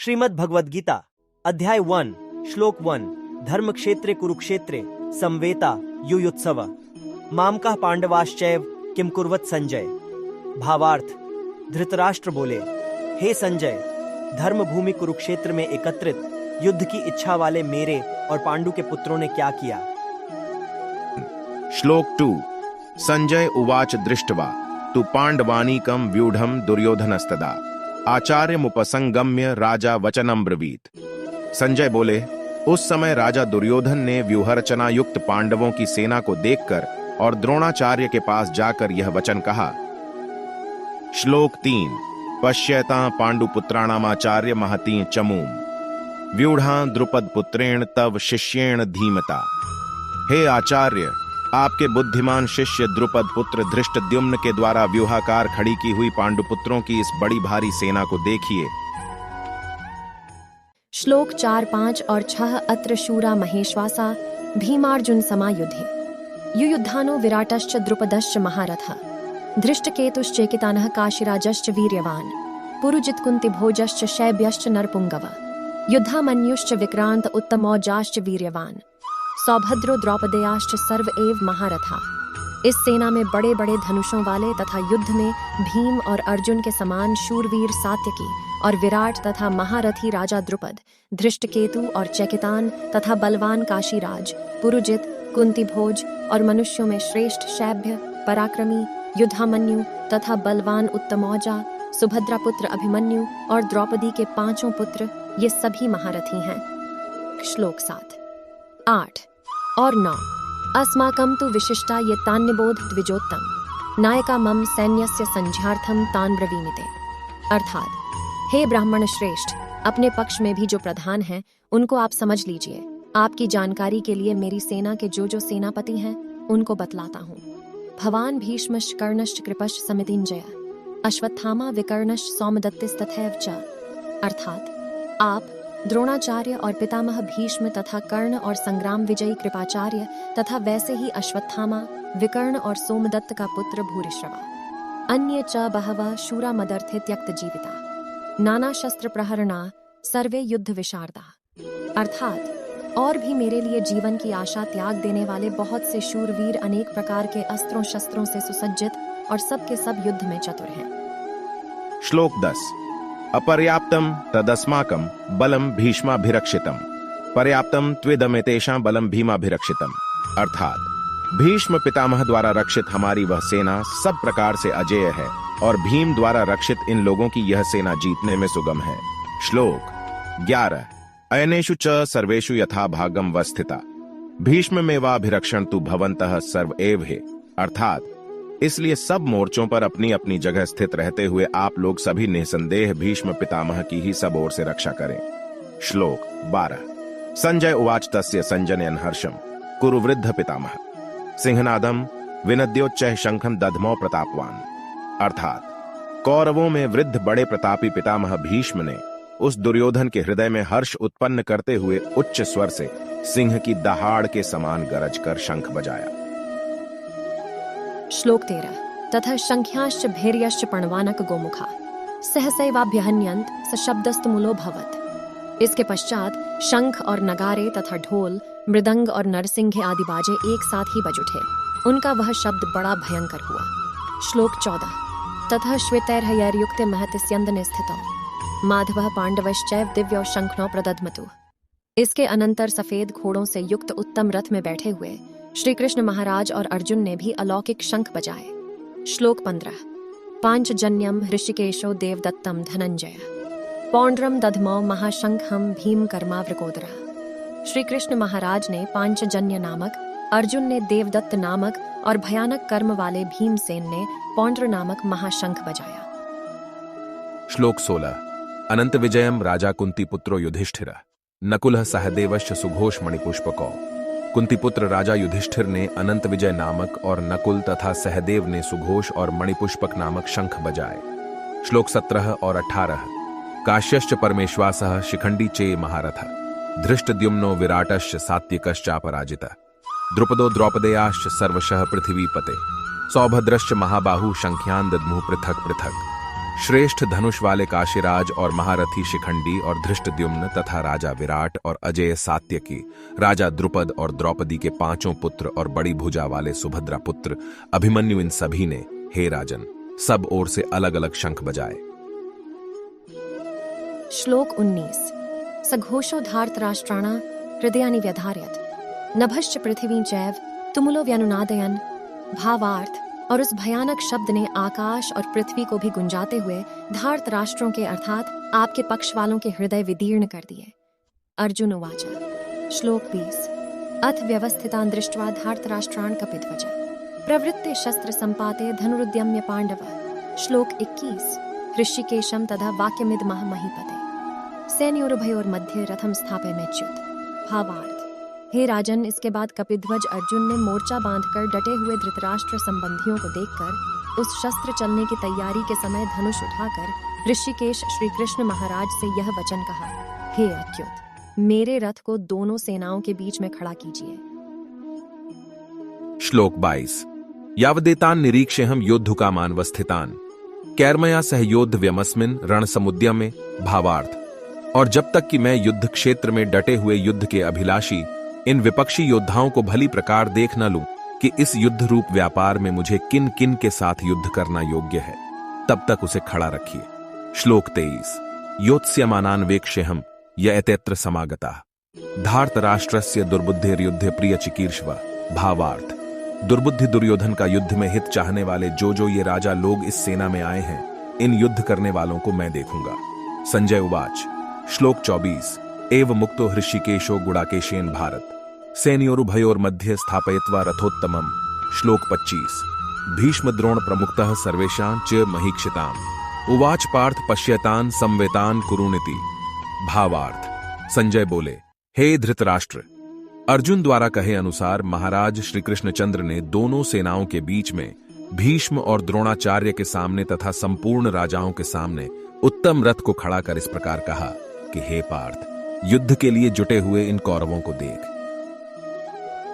श्रीमद् भगवद गीता अध्याय 1 श्लोक 1 धर्म क्षेत्रे कुरुक्षेत्रे संवेता युयुत्सव मामका पांडवाश्चैव किम कुर्वत संजय। भावार्थ, धृतराष्ट्र बोले, हे संजय, धर्म भूमि कुरुक्षेत्र में एकत्रित युद्ध की इच्छा वाले मेरे और पांडु के पुत्रों ने क्या किया। श्लोक 2 संजय उवाच दृष्ट्वा तु पांडवानीकं व्यूढ़ं दुर्योधनस्तदा आचार्यमुपसंगम्य राजा वचनम ब्रवीत। संजय बोले, उस समय राजा दुर्योधन ने व्यूहरचना युक्त पांडवों की सेना को देखकर और द्रोणाचार्य के पास जाकर यह वचन कहा। श्लोक 3 पश्यता पांडुपुत्राणामाचार्य महती चमूम व्यूढ़ा द्रुपद पुत्रेण तव शिष्येण धीमता। हे आचार्य, आपके बुद्धिमान शिष्य द्रुपद पुत्र धृष्टद्युम्न के द्वारा व्यूहाकार खड़ी की हुई पांडुपुत्रों की इस बड़ी भारी सेना को देखिए। श्लोक 4, 5 और 6 अत्र शूरा महेश्वासा भीमार्जुन समायुधे युयुद्धानो विराटश्च द्रुपदश्च महारथः धृष्टकेतुश्चेकितानः काशीराजश्च वीर्यवान् पुरुजित्कुन्तिभोजश्च शैब्यश्च नरपुंगव युद्धामन्युश्च विक्रांत उत्तमौजाश्च वीर्यवान् सौभद्रो द्रौपदेयाश्च सर्व एव महारथा। इस सेना में बड़े बड़े धनुषों वाले तथा युद्ध में भीम और अर्जुन के समान शूरवीर सात्यकी और विराट तथा महारथी राजा द्रुपद, धृष्टकेतु और चैकितान तथा बलवान काशीराज, पुरुजित, कुंतीभोज और मनुष्यों में श्रेष्ठ शैब्य, पराक्रमी, युद्धामन्यु तथा बलवान उत्तमौजा, सुभद्रा पुत्र अभिमन्यु और द्रौपदी के 5 पुत्र, ये सभी महारथी हैं। श्लोक 7, 8 और 9 अस्माकं तु विशिष्टा ये तान्यबोध द्विजोत्तम नायका मम सैन्यस्य संझार्थम तान ब्रवीमिते। अर्थात, हे ब्राह्मण श्रेष्ठ, अपने पक्ष में भी जो प्रधान हैं उनको आप समझ लीजिए। आपकी जानकारी के लिए मेरी सेना के जो सेनापति हैं उनको बतलाता हूँ। भवान भीष्मश्च कर्णश्च कृपश्च समितिंजय अश्वत्थामा विकर्णश्च सौमदत्तिस्तथैव च। अर्थात, आप द्रोणाचार्य और पितामह भीष्म तथा कर्ण और संग्राम विजयी कृपाचार्य तथा वैसे ही अश्वत्थामा, विकर्ण और सोमदत्त का पुत्र भूरिश्रवा अन्य च बहवः शूरा मदर्थे त्यक्त जीविता नाना शस्त्र प्रहरणा सर्वे युद्ध विशारदा। अर्थात, और भी मेरे लिए जीवन की आशा त्याग देने वाले बहुत से शूरवीर अनेक प्रकार के अस्त्रों शस्त्रों से सुसज्जित और सब के सब युद्ध में चतुर हैं। श्लोक 10 अपर्याप्तम तदस्माकं बलम भीष्माभिरक्षितम पर्याप्तम त्वेदमेतेषां बलम भीमाभिरक्षितम। अर्थात, भीष्म पितामह द्वारा रक्षित हमारी वह सेना सब प्रकार से अजेय है और भीम द्वारा रक्षित इन लोगों की यह सेना जीतने में सुगम है। श्लोक 11 अयनेषु च सर्वेषु यथा भागम वस्थिता भीष्ममेवाभिरक्षण तु भवन्तः सर्व एव हे। अर्थात, इसलिए सब मोर्चों पर अपनी अपनी जगह स्थित रहते हुए आप लोग सभी निसंदेह भीष्म पितामह की ही सब ओर से रक्षा करें। श्लोक 12 संजय उवाच तस्य संजनयन् हर्षम कुरु वृद्ध पितामह सिंहनादम विनद्योच्चैः शंखम दधमौ प्रतापवान। अर्थात, कौरवों में वृद्ध बड़े प्रतापी पितामह भीष्म ने उस दुर्योधन के हृदय में हर्ष उत्पन्न करते हुए उच्च स्वर से सिंह की दहाड़ के समान गरज कर शंख बजाया। श्लोक 13 तथा शंख्याश्च भैर्यश्च पणवानक गोमुखा सहसैवाभ्यहन्यन्त सशब्दस्तमुलो भवत। इसके पश्चात शंख और नगारे तथा ढोल, मृदंग और नरसिंह आदि बाजे एक साथ ही बज उठे। उनका वह शब्द बड़ा भयंकर हुआ। श्लोक 14 तथा श्वेतैर्हयैर्युक्ते महतिस्यन्दने स्थितौ माधवः पांडवश्चैव दिव्यौ शंखनौ प्रदध्मतु। इसके अनंतर सफेद घोड़ों से युक्त उत्तम रथ में बैठे हुए श्री कृष्ण महाराज और अर्जुन ने भी अलौकिक शंख बजाए। श्लोक 15 पांचजन्यम ऋषिकेशो देवदत्तम धनंजय पौंड्रम दधमौ महाशंखम भीम कर्मावृकोदरा। श्री कृष्ण महाराज ने पांचजन्य नामक, अर्जुन ने देवदत्त नामक और भयानक कर्म वाले भीमसेन ने पौंड्र नामक महाशंख बजाया। श्लोक 16 अनंत विजयम राजा कुंती पुत्रो युधिष्ठिर नकुलः सहदेवश्च सुघोष मणिपुष्पकौ। कुंतीपुत्र राजा युधिष्ठिर ने अनंत विजय नामक और नकुल तथा सहदेव ने सुघोष और मणिपुष्पक नामक शंख बजाए। श्लोक 17 और 18 काश्यश्च परमेश्वासः शिखंडी चे महारथः धृष्टद्युम्नो विराटश्च सात्यकश्चापराजितः द्रुपदो द्रौपदेयाश्च सर्वशः पृथिवीपते सौभद्रश्च महाबाहु शंख्यान् दद्मुः पृथक पृथक। श्रेष्ठ धनुष वाले काशीराज और महारथी शिखंडी और धृष्टद्युम्न तथा राजा विराट और अजय सात्यकी, राजा द्रुपद और द्रौपदी के 5 पुत्र और बड़ी भुजा वाले सुभद्रा पुत्र अभिमन्यु, इन सभी ने, हे राजन, सब ओर से अलग अलग शंख बजाए। श्लोक 19। सघोषो धार्तराष्ट्राणा हृदयानि व्यधारयत् नभश्च पृथिवी चैव तुमुलो व्यनुनादयन्। भावार्थ, और उस भयानक शब्द ने आकाश और पृथ्वी को भी गुंजाते हुए धार्त राष्ट्रों के अर्थात आपके पक्ष वालों के हृदय विदीर्ण कर दिए। अर्जुन उवाच। श्लोक 20। अथ व्यवस्थितान् दृष्ट्वा धार्तराष्ट्रान् कपिध्वज प्रवृत्ते शस्त्र संपाते धनुरुद्यम्य पांडव। श्लोक 21। ऋषिकेशम तथा वाक्यमिदमह महीपते सैन्योरुभयोर्मध्ये रथम स्थापयमेच्युत। भावार्थ, हे राजन, इसके बाद कपिध्वज अर्जुन ने मोर्चा बांधकर डटे हुए धृतराष्ट्र संबंधियों को देखकर उस शस्त्र चलने की तैयारी के समय धनुष उठाकर ऋषिकेश श्री कृष्ण महाराज से यह वचन कहा, हे अच्युत, मेरे रथ को दोनों सेनाओं के बीच में खड़ा कीजिए। श्लोक 22। यावदेतान् निरीक्ष्यहं योद्धुकामान् वस्थितान् कैर्मया सहयोद्ध व्यमस्मिन् रणसमुद्यमे। भावार्थ, और जब तक कि मैं युद्ध क्षेत्र में डटे हुए युद्ध के अभिलाषी इन विपक्षी योद्धाओं को भली प्रकार देख न लूं कि इस युद्ध रूप व्यापार में मुझे किन किन के साथ युद्ध करना योग्य है, तब तक उसे खड़ा रखिए। श्लोक 23। योत्स्यमानान्वेक्ष्यहं यतेऽत्र समागताः धार्तराष्ट्रस्य दुर्बुद्धिर्युद्धे प्रिय चिकीर्षव। भावार्थ, दुर्बुद्धि दुर्योधन का युद्ध में हित चाहने वाले जो ये राजा लोग इस सेना में आए हैं, इन युद्ध करने वालों को मैं देखूंगा। संजय उवाच। श्लोक 24। एव मुक्तो हृषिकेशो गुडाकेशेन भारत सैन्योरुभयोर्मध्ये स्थापयित्वा रथोत्तमम्। श्लोक 25। भीष्म द्रोण प्रमुक्तः सर्वेषां च महीक्षिताम् उवाच पार्थ पश्यतान् संवेतान् कुरुनिति। भावार्थ, संजय बोले, हे धृतराष्ट्र, अर्जुन द्वारा कहे अनुसार महाराज श्री कृष्णचंद्र ने दोनों सेनाओं के बीच में भीष्म और द्रोणाचार्य के सामने तथा संपूर्ण राजाओं के सामने उत्तम रथ को खड़ा कर इस प्रकार कहा कि हे पार्थ, युद्ध के लिए जुटे हुए इन कौरवों को देख।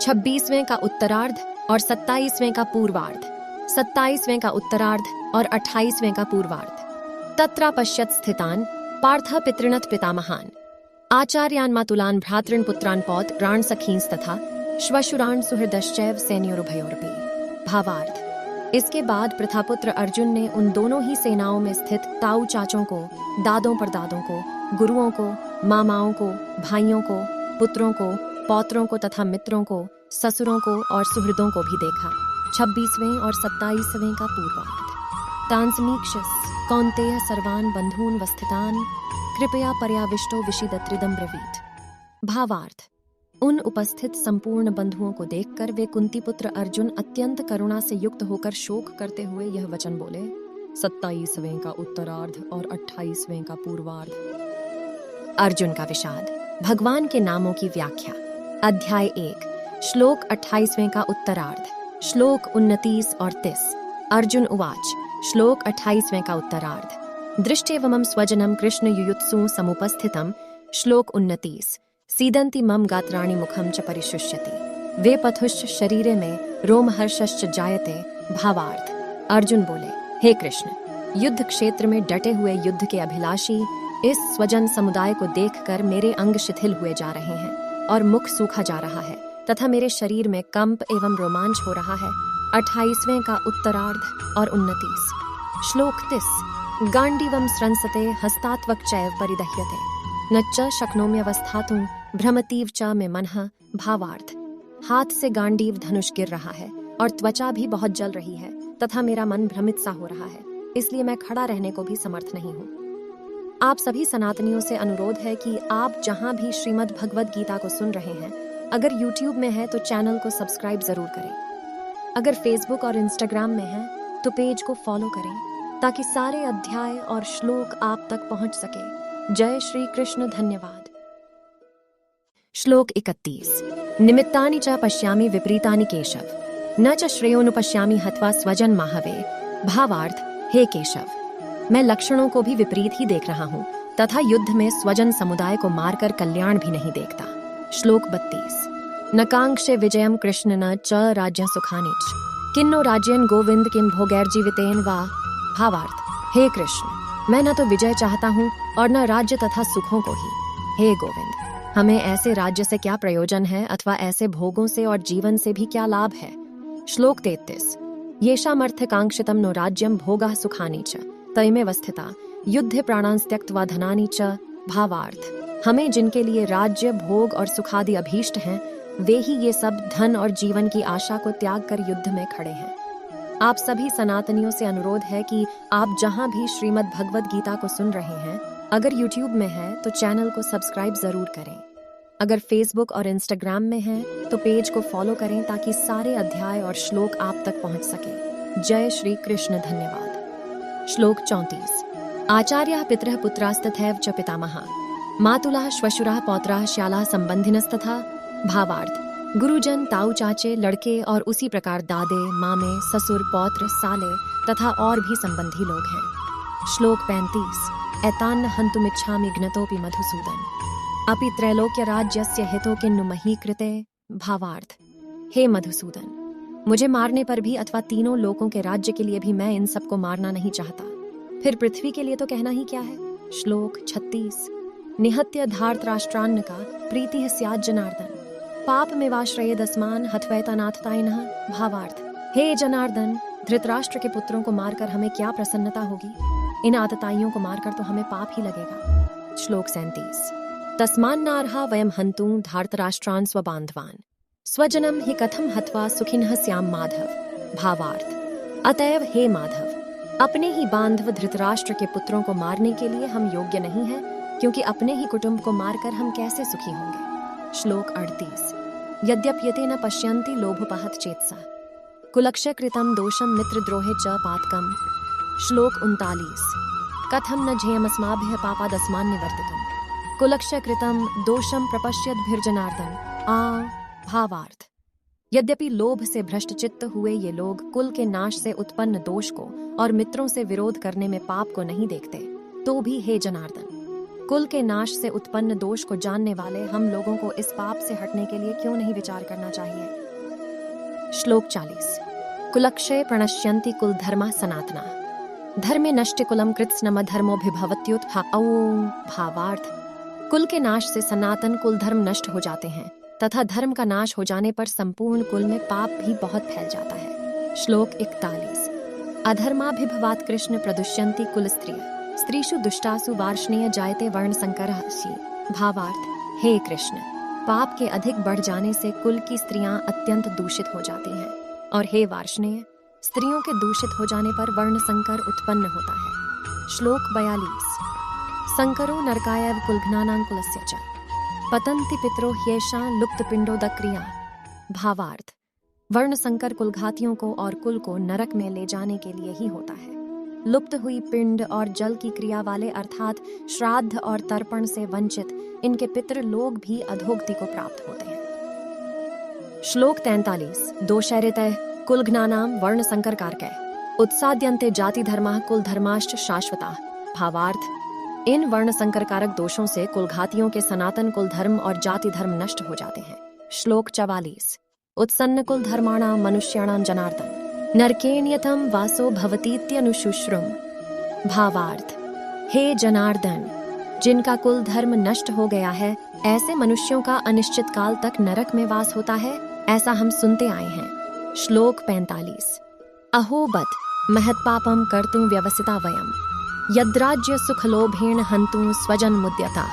26वें का उत्तरार्ध और 27वें का पूर्वार्ध, 27वें का उत्तरार्ध और 28वें का पूर्वार्ध। तत्र पश्यत् स्थितान् पार्थ पितृणत् पितामहान् आचार्यान् मातुलान् भ्रातॄन् पुत्रान् पौत्रान् सखींस्तथा श्वशुरान् सुहृदश्चैव सैन्योरुभयोरपि। भावार्थ, इसके बाद प्रथापुत्र अर्जुन ने उन दोनों ही सेनाओं में स्थित ताऊ चाचों को, दादों परदादों को, गुरुओं को, मामाओं को, भाइयों को, पुत्रों को, पौत्रों को तथा मित्रों को, ससुरों को और सुहृदों को भी देखा। 26वें और 27वें का पूर्वार्ध। तान् समीक्ष्य कौन्तेय सर्वान् बन्धून् वस्थितान् कृपया पर्याविष्टो विषीदत्रिदं ब्रवीत। भावार्थ, उन उपस्थित संपूर्ण बंधुओं को देखकर वे कुंती पुत्र अर्जुन अत्यंत करुणा से युक्त होकर शोक करते हुए यह वचन बोले। 27वें का उत्तरार्ध और 28वें का पूर्वार्ध। अर्जुन का विषाद। भगवान के नामों की व्याख्या। अध्याय 1। श्लोक 28वें का उत्तरार्ध। श्लोक 29 और 30। अर्जुन उवाच। श्लोक 28वें का उत्तरार्ध। दृष्टेवमं स्वजनम कृष्ण युयुत्सु समुपस्थितम। श्लोक 29। सीदंति मम गात्राणि मुखम च परिशुष्यति वे पथुश्च शरीरे में रोमहर्षश्च जायते। भावार्थ, अर्जुन बोले, हे कृष्ण, युद्ध क्षेत्र में डटे हुए युद्ध के अभिलाषी इस स्वजन समुदाय को देखकर मेरे अंग शिथिल हुए जा रहे हैं और मुख सूखा जा रहा है तथा मेरे शरीर में कंप एवं रोमांच हो रहा है। 28वें का उत्तरार्ध और 29। श्लोक 30। गांडीवम स्रंसते हस्तात्वक चैव परिदह्यते न च शक्नोम्यवस्थातुं भ्रमतीव च में मनः। भावार्थ, हाथ से गांडीव धनुष गिर रहा है और त्वचा भी बहुत जल रही है तथा मेरा मन भ्रमित सा हो रहा है, इसलिए मैं खड़ा रहने को भी समर्थ नहीं हूँ। आप सभी सनातनियों से अनुरोध है कि आप जहाँ भी श्रीमद् भगवद गीता को सुन रहे हैं, अगर YouTube में है तो चैनल को सब्सक्राइब जरूर करें। अगर Facebook और Instagram में है तो पेज को फॉलो करें ताकि सारे अध्याय और श्लोक आप तक पहुंच सके। जय श्री कृष्ण। धन्यवाद। श्लोक 31। निमित्तानि च पश्यामि विपरीतानि केशव न च श्रेयोनुपश्यामि हत्वा स्वजन माहवे। भावार्थ, हे केशव, मैं लक्षणों को भी विपरीत ही देख रहा हूँ तथा युद्ध में स्वजन समुदाय को मारकर कल्याण भी नहीं देखता। श्लोक 32। न कांक्षे विजयम कृष्ण न च राज्य सुखानि च किन्नो राज्यन गोविंद किम भोगैर्जीवितेन वा। भावार्थ, हे कृष्ण, मैं न तो विजय चाहता हूँ और न राज्य तथा सुखों को ही। हे गोविंद, हमें ऐसे राज्य से क्या प्रयोजन है अथवा ऐसे भोगों से और जीवन से भी क्या लाभ है। श्लोक 33। येषामर्थकांक्षितं नो राज्यं भोगाः सुखानि च तयमेव स्थिता युद्धे प्राणान् त्यक्त्वा धनानि च। भावार्थ, हमें जिनके लिए राज्य, भोग और सुखादि अभीष्ट हैं, वे ही ये सब धन और जीवन की आशा को त्याग कर युद्ध में खड़े हैं। आप सभी सनातनियों से अनुरोध है कि आप जहां भी श्रीमद् भगवद गीता को सुन रहे हैं, अगर YouTube में है तो चैनल को सब्सक्राइब जरूर करें। अगर Facebook और Instagram में है तो पेज को फॉलो करें ताकि सारे अध्याय और श्लोक आप तक पहुंच सके। जय श्री कृष्ण। धन्यवाद। श्लोक 34। आचार्यः पितरः पुत्रास्तथैव च पितामहः मातुलः श्वशुरः पौत्राः श्यालाः संबंधिनस्तथा। भावार्थ, गुरुजन, ताऊ चाचे, लड़के और उसी प्रकार दादे, मामे, ससुर, पौत्र, साले तथा और भी संबंधी लोग हैं। श्लोक 35। एतान्न हन्तुमिच्छामि घ्नतोऽपि मधुसूदन अपि त्रैलोक्य राज्यस्य हितो किन्नु मही कृते। भावार्थ, हे मधुसूदन, मुझे मारने पर भी अथवा तीनों लोकों के राज्य के लिए भी मैं इन सबको मारना नहीं चाहता, फिर पृथ्वी के लिए तो कहना ही क्या है। श्लोक 36। निहत्य धार्तराष्ट्रान्न का प्रीति स्यात् जनार्दन पाप मेवाश्रयेदस्मान् हत्वैतानाथतायिनः। भावार्थ, हे जनार्दन, धृतराष्ट्र के पुत्रों को मारकर हमें क्या प्रसन्नता होगी, इन आतताइयों को मारकर तो हमें पाप ही लगेगा। श्लोक 37। तस्मान्नार्हा वयं हन्तुं धार्तराष्ट्रान् स्वबान्धवान् स्वजनं हि कथं हत्वा सुखिनः स्याम माधव। भावार्थ, अतएव हे माधव, अपने ही बांधव धृतराष्ट्र के पुत्रों को मारने के लिए हम योग्य नहीं हैं, क्योंकि अपने ही कुटुंब को मारकर हम कैसे सुखी होंगे। श्लोक 38। यद्यप्यते न पश्यन्ति लोभोपहत चेतसा कुलक्ष्य कृतं दोषं मित्रद्रोहे च पातकम्। श्लोक 39। कथं न झेयमस्माभिः पापादस्मान् निवर्तितुम् कुलक्ष्य कृतं दोषं प्रपश्यद्भिर्जनार्दन। भावार्थ, यद्यपि लोभ से भ्रष्ट चित्त हुए ये लोग कुल के नाश से उत्पन्न दोष को और मित्रों से विरोध करने में पाप को नहीं देखते, तो भी हे जनार्दन, कुल के नाश से उत्पन्न दोष को जानने वाले हम लोगों को इस पाप से हटने के लिए क्यों नहीं विचार करना चाहिए। श्लोक 40। कुलक्षये प्रणश्यन्ति कुल धर्मा सनातना धर्मे नष्टे कुलम कृत्स्नम धर्मोभिभवत्युत्था। भावार्थ, कुल के नाश से सनातन कुल धर्म नष्ट हो जाते हैं तथा धर्म का नाश हो जाने पर संपूर्ण कुल में पाप भी बहुत फैल जाता है। श्लोक 41। अधर्माभिभवात् कृष्ण प्रदुष्यन्ति कुल स्त्रियः स्त्रीषु दुष्टासु वार्ष्णेय जायते वर्ण संकरः। भावार्थ, हे कृष्ण, पाप के अधिक बढ़ जाने से कुल की स्त्रियां अत्यंत दूषित हो जाती हैं, और हे वार्ष्णेय, स्त्रियों के दूषित हो जाने पर वर्ण संकर उत्पन्न होता है। श्लोक 42। संकरो नरकायैव कुलघ्नानां कुलस्य च पतन्ति पितरो ह्येषां लुप्त पिंडोदक्रिया। भावार्थ, वर्ण संकर कुलघातियों को और कुल को नरक में ले जाने के लिए ही होता है। लुप्त हुई पिंड और जल की क्रिया वाले अर्थात श्राद्ध और तर्पण से वंचित इनके पितृ लोग भी अधोगति को प्राप्त होते हैं। श्लोक 43। दोषैरितः कुलघ्नानां वर्ण संकर कारकैः उत्साद्यन्ते जाति धर्माः कुल धर्माश्च शाश्वताः। भावार्थ, इन वर्ण संकर कारक दोषों से कुलघातियों के सनातन कुल धर्म और जाति धर्म नष्ट हो जाते हैं। श्लोक 44। उत्सन्न कुल धर्माणां मनुष्याणां जनार्दन नरकेन्यतम वासो भवतीत्यनुशुश्रुम। भावार्थ, हे जनार्दन, जिनका कुल धर्म नष्ट हो गया है, ऐसे मनुष्यों का अनिश्चित काल तक नरक में वास होता है, ऐसा हम सुनते आए हैं। श्लोक 45। अहो बत महत्पापम कर्तुं व्यवसिता वयम यद्राज्य सुखलोभेन हन्तुं स्वजन मुद्यता।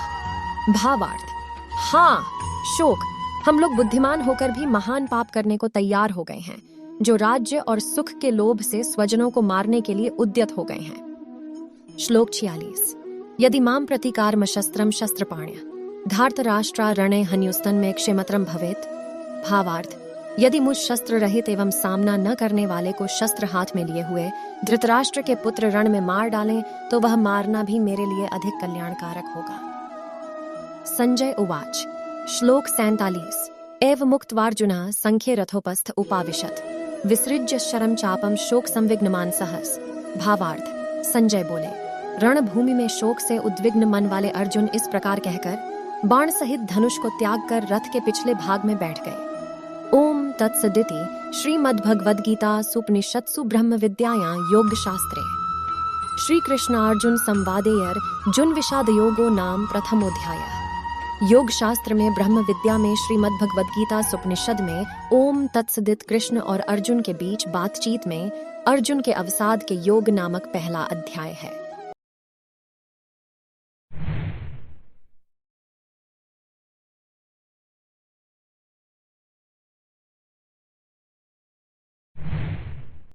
भावार्थ, हाँ शोक, हम लोग बुद्धिमान होकर भी महान पाप करने को तैयार हो गए हैं, जो राज्य और सुख के लोभ से स्वजनों को मारने के लिए उद्यत हो गए हैं। श्लोक 46। यदि माम प्रतिकारम शस्त्रम शस्त्रपाण्य धार्तराष्ट्रा रणे हन्युस्तन में क्षेमत्रम भवेत। भावार्थ, यदि मुझ शस्त्र रहित एवं सामना न करने वाले को शस्त्र हाथ में लिए हुए धृतराष्ट्र के पुत्र रण में मार डालें तो वह मारना भी मेरे लिए अधिक कल्याणकारक होगा। संजय उवाच। श्लोक 47। एव मुक्त्वार्जुनः संख्ये रथोपस्थ उपाविशत विसृज्य शरम चापम शोक संविघ्न मानसहस। भावार्थ, संजय बोले, रणभूमि में शोक से उद्विग्न मन वाले अर्जुन इस प्रकार कहकर बाण सहित धनुष को त्याग कर रथ के पिछले भाग में बैठ गए। ओम तत्सदिति श्रीमद्भगवद्गीता सुपनिषत्सु ब्रह्म विद्यायां योग शास्त्रे श्री कृष्णार्जुन संवादेयर जुन विषाद योगो नाम प्रथमोध्याय। योग शास्त्र में ब्रह्म विद्या में श्रीमद् भगवद गीता उपनिषद में ओम तत्सदित कृष्ण और अर्जुन के बीच बातचीत में अर्जुन के अवसाद के योग नामक पहला अध्याय है।